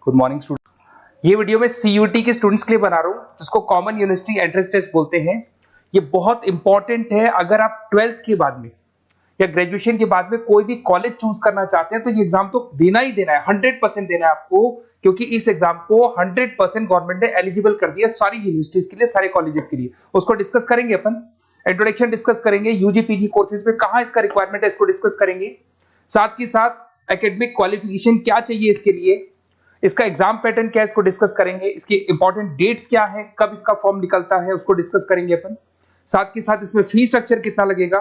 Good morning student. ये video मैं CUT के स्टूडेंट्स के लिए बना रहा हूँ, जिसको कॉमन यूनिवर्सिटी एंट्रेंस टेस्ट बोलते हैं। ये बहुत इंपॉर्टेंट है। अगर आप 12th के बाद में या ग्रेजुएशन के बाद में कोई भी कॉलेज चूज करना चाहते हैं तो ये एग्जाम तो देना ही देना है, 100% देना है आपको, क्योंकि इस एग्जाम को 100% गवर्नमेंट ने एलिजिबल कर दिया सारी यूनिवर्सिटीज के लिए, सारे कॉलेजेस के लिए। उसको डिस्कस करेंगे अपन, इंट्रोडक्शन डिस्कस करेंगे, यूजी पीजी कोर्सेज में कहाँ इसका रिक्वायरमेंट है इसको डिस्कस करेंगे। साथ ही साथ एकेडमिक क्वालिफिकेशन क्या चाहिए इसके लिए, इसका एग्जाम पैटर्न क्या है इसको डिस्कस करेंगे, इसकी इंपॉर्टेंट डेट्स क्या है, कब इसका फॉर्म निकलता है उसको डिस्कस करेंगे अपन। साथ के साथ इसमें फी स्ट्रक्चर कितना लगेगा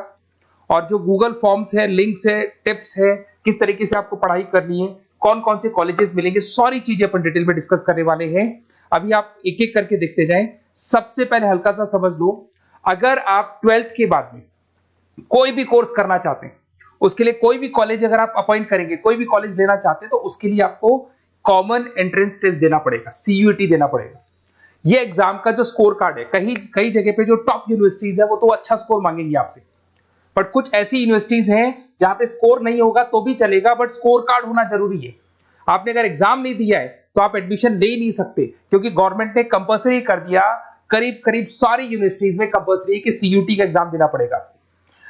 और जो गूगल फॉर्म्स है, लिंक्स है, टिप्स है, किस तरीके से आपको पढ़ाई करनी है, कौन कौन से कॉलेजेस मिलेंगे, सारी चीजें अपन डिटेल में डिस्कस करने वाले हैं। अभी आप एक एक करके देखते जाएं। सबसे पहले हल्का सा समझ लो, अगर आप 12th के बाद में कोई भी कोर्स करना चाहते हैं, उसके लिए कोई भी कॉलेज अगर आप अपॉइंट करेंगे, कोई भी कॉलेज लेना चाहते हैं, तो उसके लिए आपको कॉमन एंट्रेंस टेस्ट देना पड़ेगा, सीयूटी देना पड़ेगा। ये एग्जाम का जो स्कोर कार्ड है, कई जगह पे जो टॉप यूनिवर्सिटीज है वो तो अच्छा स्कोर मांगेंगे आपसे, बट कुछ ऐसी यूनिवर्सिटीज हैं जहां पे स्कोर नहीं होगा तो भी चलेगा, बट स्कोर कार्ड होना जरूरी है। आपने अगर एग्जाम नहीं दिया है तो आप एडमिशन ले ही नहीं सकते, क्योंकि गवर्नमेंट ने कंपल्सरी कर दिया, करीब करीब सारी यूनिवर्सिटीज में कंपल्सरी कि सीयूटी का एग्जाम देना पड़ेगा।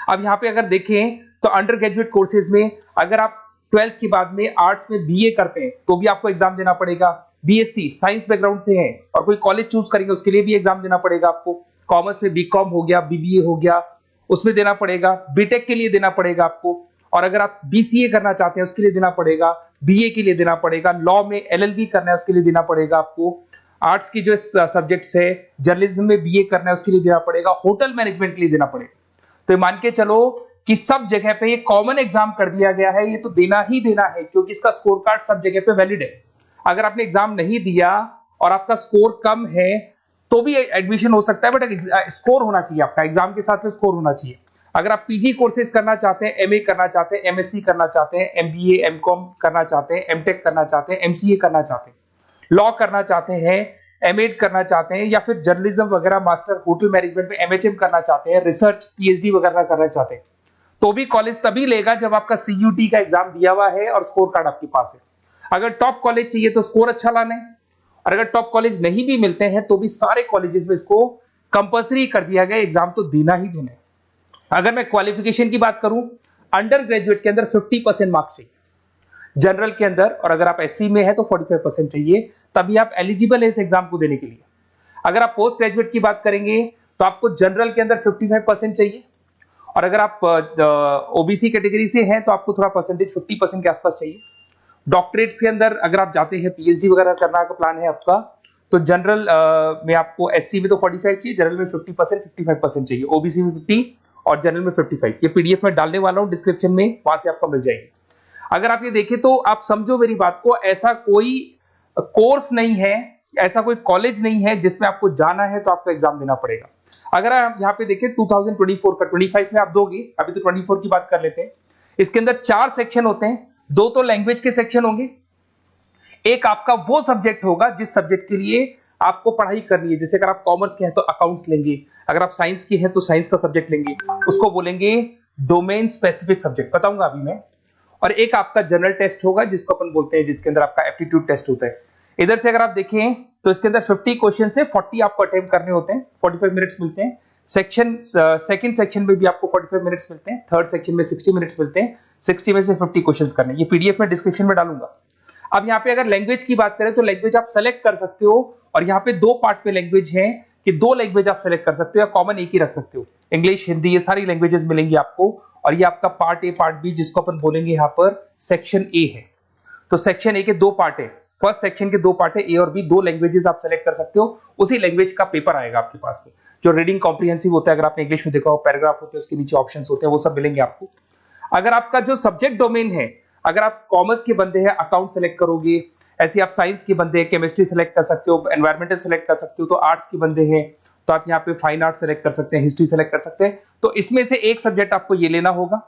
अब यहाँ पे अगर देखें तो अंडर ग्रेजुएट कोर्सेज में अगर आप 12th के बाद में आर्ट्स में बीए करते हैं तो भी आपको एग्जाम देना पड़ेगा। बीएससी साइंस बैकग्राउंड से है और कोई कॉलेज चूज करेंगे उसके लिए भी एग्जाम देना पड़ेगा आपको। कॉमर्स में बीकॉम हो गया, बीबीए हो गया, उसमें देना पड़ेगा। बीटेक के लिए देना पड़ेगा आपको, और अगर आप बीसीए करना चाहते हैं उसके लिए देना पड़ेगा, बीए के लिए देना पड़ेगा, लॉ में एलएलबी करना है उसके लिए देना पड़ेगा आपको, आर्ट्स की जो सब्जेक्ट्स है, जर्नलिज्म में बीए करना है उसके लिए देना पड़ेगा, होटल मैनेजमेंट के लिए देना पड़ेगा। तो मान के चलो कि सब जगह पे ये कॉमन एग्जाम कर दिया गया है, ये तो देना ही देना है, क्योंकि इसका स्कोर कार्ड सब जगह पे वैलिड है। अगर आपने एग्जाम नहीं दिया और आपका स्कोर कम है तो भी एडमिशन हो सकता है, बट स्कोर होना चाहिए आपका, एग्जाम के साथ में स्कोर होना चाहिए। अगर आप पीजी कोर्सेज करना चाहते हैं, एमए करना चाहते हैं, एमएससी करना चाहते हैं, एमबीए एमकॉम करना चाहते हैं, एमटेक करना चाहते हैं, एमसीए करना चाहते हैं, लॉ करना चाहते हैं, एमएड करना चाहते हैं, या फिर जर्नलिज्म वगैरह, मास्टर होटल मैनेजमेंट में एमएचएम करना चाहते हैं, रिसर्च पीएचडी वगैरह करना चाहते हैं, तो भी कॉलेज तभी लेगा जब आपका सीयूटी का एग्जाम दिया हुआ है और स्कोर कार्ड आपके पास है। अगर टॉप कॉलेज चाहिए तो स्कोर अच्छा लाना है, और अगर टॉप कॉलेज नहीं भी मिलते हैं तो भी सारे कॉलेजेस में इसको कंपल्सरी कर दिया गया, एग्जाम तो देना ही देना है। अगर मैं क्वालिफिकेशन की बात करूं, अंडर ग्रेजुएट के अंदर 50% मार्क्स चाहिए, जनरल के अंदर, और अगर आप एससी में है तो 45% चाहिए, तभी आप एलिजिबल है इस एग्जाम को देने के लिए। अगर आप पोस्ट ग्रेजुएट की बात करेंगे तो आपको जनरल के अंदर 55% चाहिए, और अगर आप ओबीसी कैटेगरी से हैं तो आपको थोड़ा परसेंटेज 50% के आसपास चाहिए। डॉक्टरेट्स के अंदर अगर आप जाते हैं, पीएचडी वगैरह करना का प्लान है आपका, तो जनरल में आपको एससी में तो 45 चाहिए, जनरल में 50%, 55% चाहिए, ओबीसी में 50 और जनरल में 55। ये पीडीएफ में डालने वाला हूं डिस्क्रिप्शन में, वहां से आपको मिल जाएगी। अगर आप ये देखें तो आप समझो मेरी बात को, ऐसा कोई कोर्स नहीं है, ऐसा कोई कॉलेज नहीं है जिसमें आपको जाना है तो आपको एग्जाम देना पड़ेगा। अगर आप यहाँ पे देखें 2024 का, 25 में आप दोगे, अभी तो 24 की बात कर लेते हैं। इसके अंदर 4 सेक्शन होते हैं, 2 तो लैंग्वेज के सेक्शन होंगे, एक आपका वो सब्जेक्ट होगा जिस सब्जेक्ट के लिए आपको पढ़ाई करनी है। जैसे अगर आप कॉमर्स के हैं तो अकाउंट्स लेंगे, अगर आप साइंस के हैं तो साइंस का सब्जेक्ट लेंगे, उसको बोलेंगे डोमेन स्पेसिफिक सब्जेक्ट, बताऊंगा अभी मैं। और एक आपका जनरल टेस्ट होगा जिसको अपन बोलते हैं, जिसके अंदर आपका एप्टीट्यूड टेस्ट होता है। इधर से अगर आप देखें तो इसके अंदर 50 क्वेश्चन से 40 आपको अटेम्प्ट करने होते हैं, 45 मिनट्स मिलते हैं। सेकंड सेक्शन में भी आपको 45 मिनट्स मिलते हैं, थर्ड सेक्शन में 60 मिनट्स मिलते हैं, 60 में से 50 क्वेश्चंस करने। ये पीडीएफ में डिस्क्रिप्शन में डालूंगा। अब यहाँ पे अगर लैंग्वेज की बात करें तो लैंग्वेज आप सेलेक्ट कर सकते हो, और यहाँ पे 2 पार्ट में लैंग्वेज है कि 2 लैंग्वेज आप सेलेक्ट कर सकते हो, या कॉमन एक ही रख सकते हो। इंग्लिश, हिंदी, ये सारी लैंग्वेजेस मिलेंगी आपको, और ये आपका पार्ट ए पार्ट बी, जिसको अपन बोलेंगे यहाँ पर सेक्शन ए है। तो सेक्शन ए के 2 पार्ट है, फर्स्ट सेक्शन के 2 पार्ट है, ए और बी, 2 लैंग्वेजेस आप सेलेक्ट कर सकते हो। उसी लैंग्वेज का पेपर आएगा आपके पास में, जो रीडिंग कॉम्प्रिहेंसिव होता है। अगर आपने इंग्लिश में देखा हो, पैराग्राफ होते हैं, उसके नीचे ऑप्शंस होते हैं, वो सब मिलेंगे आपको। अगर आपका जो सब्जेक्ट डोमेन है, अगर आप कॉमर्स के बंदे हैं अकाउंट सेलेक्ट करोगे, ऐसे आप साइंस के बंदे हैं केमिस्ट्री सेलेक्ट कर सकते हो, एनवायरमेंटल सेलेक्ट कर सकते हो, तो आर्ट्स के बंदे हैं तो आप यहाँ पे फाइन आर्ट सेलेक्ट कर सकते हैं, हिस्ट्री सेलेक्ट कर सकते हैं। तो इसमें से एक सब्जेक्ट आपको ये लेना होगा,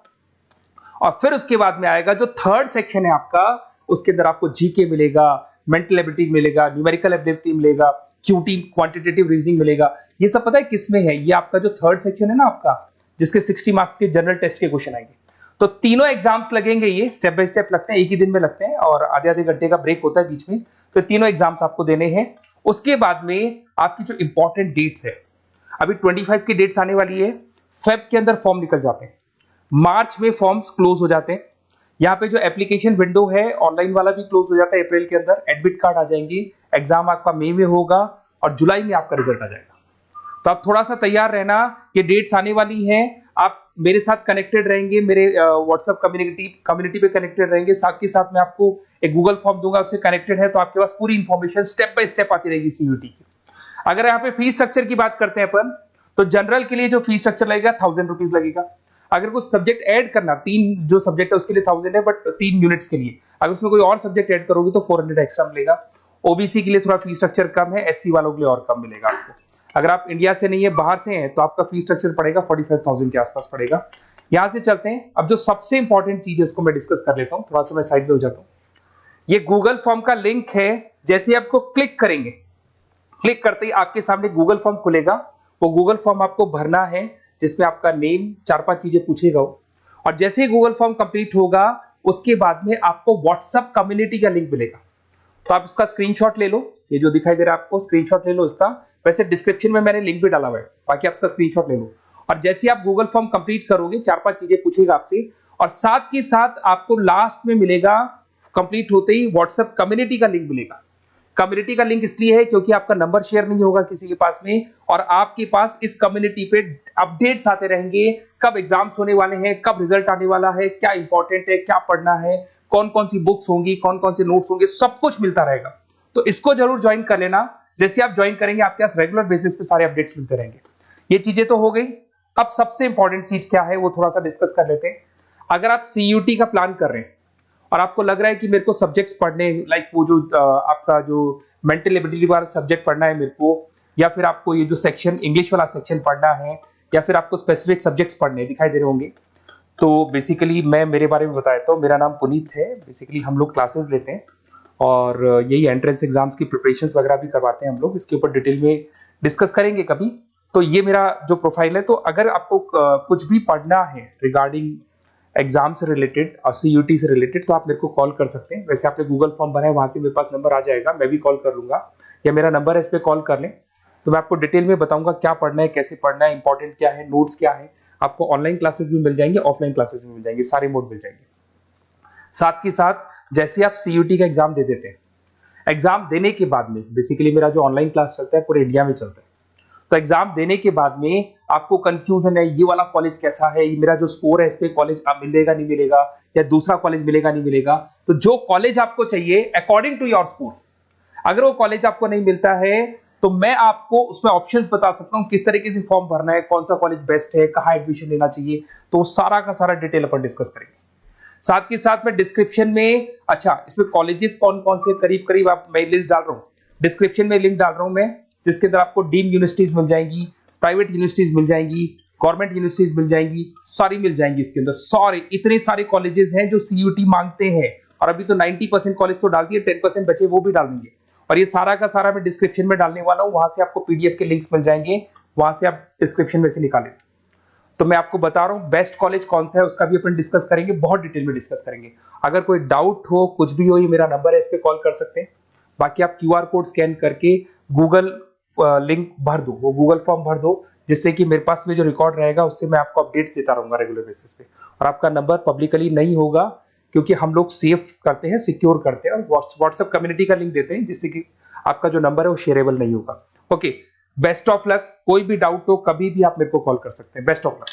और फिर उसके बाद में आएगा जो थर्ड सेक्शन है आपका, उसके अंदर आपको जीके मिलेगा, मेंटल एबिलिटी मिलेगा, न्यूमेरिकल एबिलिटी मिलेगा, क्यूटी क्वांटिटेटिव रीजनिंग मिलेगा। ये सब पता है किसमें है? ये आपका जो थर्ड सेक्शन है ना आपका, जिसके 60 मार्क्स के जनरल टेस्ट के क्वेश्चन आएंगे। तो तीनों एग्जाम्स लगेंगे, ये स्टेप बाय स्टेप लगते हैं, एक ही दिन में लगते हैं, और आधे आधे घंटे का ब्रेक होता है बीच में। तो तीनों एग्जाम्स आपको देने हैं। उसके बाद में आपकी जो इंपॉर्टेंट डेट्स है, अभी 25 की डेट्स आने वाली है, फेब के अंदर फॉर्म निकल जाते हैं, मार्च में फॉर्म्स क्लोज हो जाते हैं। यहाँ पे जो एप्लीकेशन विंडो है ऑनलाइन वाला भी क्लोज हो जाता है अप्रैल के अंदर, एडमिट कार्ड आ जाएंगे, एग्जाम आपका मई में होगा और जुलाई में आपका रिजल्ट आ जाएगा। तो आप थोड़ा सा तैयार रहना, ये डेट्स आने वाली हैं, आप मेरे साथ कनेक्टेड रहेंगे, मेरे व्हाट्सएप कम्युनिटी पे कनेक्टेड रहेंगे, साथ के साथ मैं आपको एक गूगल फॉर्म दूंगा, उससे कनेक्टेड है तो आपके पास पूरी इंफॉर्मेशन स्टेप बाय स्टेप आती रहेगी सीयूटी की। अगर यहाँ पे फीस स्ट्रक्चर की बात करते हैं अपन, तो जनरल के लिए जो फीस स्ट्रक्चर लगेगा 1000 रुपीज लगेगा। अगर कुछ सब्जेक्ट ऐड करना, 3 जो सब्जेक्ट है उसके लिए 1000 है, बट 3 यूनिट्स के लिए अगर उसमें कोई और सब्जेक्ट ऐड करोगे तो 400 एक्स्ट्रा मिलेगा। ओबीसी के लिए थोड़ा फीस स्ट्रक्चर कम है, एससी वालों के लिए और कम मिलेगा आपको। अगर आप इंडिया से नहीं है, बाहर से हैं, तो आपका फीस स्ट्रक्चर पड़ेगा 45,000 के आसपास पड़ेगा। यहां से चलते हैं, अब जो सबसे इंपॉर्टेंट चीज है उसको मैं डिस्कस कर लेता हूं, थोड़ा सा मैं साइड में हो जाता हूं। ये गूगल फॉर्म का लिंक है, जैसे आप इसको क्लिक करेंगे, क्लिक करते ही आपके सामने गूगल फॉर्म खुलेगा। वो गूगल फॉर्म आपको भरना है, जिसमें आपका नेम, 4-5 चीजें पूछेगा वो। और जैसे ही गूगल फॉर्म कंप्लीट होगा, उसके बाद में आपको व्हाट्सएप कम्युनिटी का लिंक मिलेगा। तो आप इसका स्क्रीनशॉट ले लो, ये जो दिखाई दे रहा है आपको, स्क्रीनशॉट ले लो इसका। वैसे डिस्क्रिप्शन में मैंने लिंक भी डाला हुआ है, बाकी आप इसका स्क्रीनशॉट ले लो। और जैसे आप गूगल फॉर्म कंप्लीट करोगे, 4-5 चीजें पूछेगा आपसे, और साथ के साथ आपको लास्ट में मिलेगा, कंप्लीट होते ही व्हाट्सएप कम्युनिटी का लिंक मिलेगा। कम्युनिटी का लिंक इसलिए है क्योंकि आपका नंबर शेयर नहीं होगा किसी के पास में, और आपके पास इस कम्युनिटी पे अपडेट्स आते रहेंगे, कब एग्जाम्स होने वाले हैं, कब रिजल्ट आने वाला है, क्या इंपॉर्टेंट है, क्या पढ़ना है, कौन कौन सी बुक्स होंगी, कौन कौन से नोट्स होंगे, सब कुछ मिलता रहेगा। तो इसको जरूर ज्वाइन कर लेना। जैसे आप ज्वाइन करेंगे, आपके पास रेगुलर बेसिस पे सारे अपडेट्स मिलते रहेंगे। ये चीजें तो हो गई। अब सबसे इंपॉर्टेंट चीज क्या है वो थोड़ा सा डिस्कस कर लेते हैं। अगर आप सीयूटी का प्लान कर रहे हैं और आपको लग रहा है कि मेरे को सब्जेक्ट्स पढ़ने, लाइक वो जो आपका जो मेंटल एबिलिटी वाला सब्जेक्ट पढ़ना है मेरे को, या फिर आपको ये जो सेक्शन इंग्लिश वाला सेक्शन पढ़ना है, या फिर आपको स्पेसिफिक सब्जेक्ट्स पढ़ने दिखाई दे रहे होंगे, तो बेसिकली मैं मेरे बारे में बताया तो मेरा नाम पुनीत है। बेसिकली हम लोग क्लासेस लेते हैं और यही एंट्रेंस एग्जाम्स की प्रिपरेशंस वगैरह भी करवाते हैं हम लोग। इसके ऊपर डिटेल में डिस्कस करेंगे कभी। तो ये मेरा जो प्रोफाइल है, तो अगर आपको कुछ भी पढ़ना है रिगार्डिंग एग्जाम से रिलेटेड और सीयूटी से रिलेटेड, तो आप मेरे को कॉल कर सकते हैं। वैसे आपने गूगल फॉर्म भरा है, वहां से मेरे पास नंबर आ जाएगा, मैं भी कॉल कर लूंगा, या मेरा नंबर है, इस पे कॉल कर लें, तो मैं आपको डिटेल में बताऊंगा क्या पढ़ना है, कैसे पढ़ना है, इंपॉर्टेंट क्या है, नोट्स क्या है। आपको ऑनलाइन क्लासेस भी मिल जाएंगे, ऑफलाइन क्लासेस भी मिल जाएंगे, सारे मोड मिल जाएंगे। साथ के साथ जैसे आप सीयूटी का एग्जाम दे देते हैं, एग्जाम देने के बाद में बेसिकली मेरा जो ऑनलाइन क्लास चलता है पूरे इंडिया में चलता है, तो एग्जाम देने के बाद में आपको कंफ्यूजन है, ये वाला कॉलेज कैसा है, ये मेरा जो स्कोर है इस पे कॉलेज मिलेगा नहीं मिलेगा, या दूसरा कॉलेज मिलेगा नहीं मिलेगा, तो जो कॉलेज आपको चाहिए अकॉर्डिंग टू योर स्कोर, अगर वो कॉलेज आपको नहीं मिलता है तो मैं आपको उसमें ऑप्शंस बता सकता हूं, किस तरीके से फॉर्म भरना है, कौन सा कॉलेज बेस्ट है, कहाँ एडमिशन लेना चाहिए, तो सारा का सारा डिटेल अपन डिस्कस करेंगे। साथ के साथ मैं डिस्क्रिप्शन में, अच्छा इसमें कॉलेजेस कौन कौन से करीब करीब आप, मैं लिस्ट डाल रहा हूँ, डिस्क्रिप्शन में लिंक डाल रहा हूं मैं, जिसके अंदर आपको डीम्ड यूनिवर्सिटीज मिल जाएंगी, प्राइवेट यूनिवर्सिटीज मिल जाएंगी, गवर्नमेंट यूनिवर्सिटीज मिल जाएंगी, सारी मिल जाएंगी इसके अंदर। सॉरी, इतने सारे कॉलेजेस हैं जो सीयूटी मांगते हैं, और अभी तो 90% कॉलेज तो डाल दिए, 10% बचे वो भी डाल देंगे, और ये सारा का सारा मैं डिस्क्रिप्शन में डालने वाला हूं। वहां से आपको पीडीएफ के लिंक्स मिल जाएंगे, वहां से आप डिस्क्रिप्शन में से निकालें। तो मैं आपको बता रहा हूं बेस्ट कॉलेज कौन सा है, उसका भी अपन डिस्कस करेंगे, बहुत डिटेल में डिस्कस करेंगे। अगर कोई डाउट हो, कुछ भी हो, ये मेरा नंबर है, इस पे कॉल कर सकते हैं। बाकी आप क्यूआर कोड स्कैन करके गूगल लिंक भर दो, वो गूगल फॉर्म भर दो, जिससे कि मेरे पास में जो रिकॉर्ड रहेगा उससे मैं आपको अपडेट्स देता रहूंगा रेगुलर बेसिस पे। और आपका नंबर पब्लिकली नहीं होगा, क्योंकि हम लोग सेफ करते हैं, सिक्योर करते हैं, और व्हाट्सएप कम्युनिटी का लिंक देते हैं, जिससे कि आपका जो नंबर है वो शेयरेबल नहीं होगा। Okay, best of luck. कोई भी डाउट हो कभी भी आप मेरे को कॉल कर सकते हैं। Best of luck.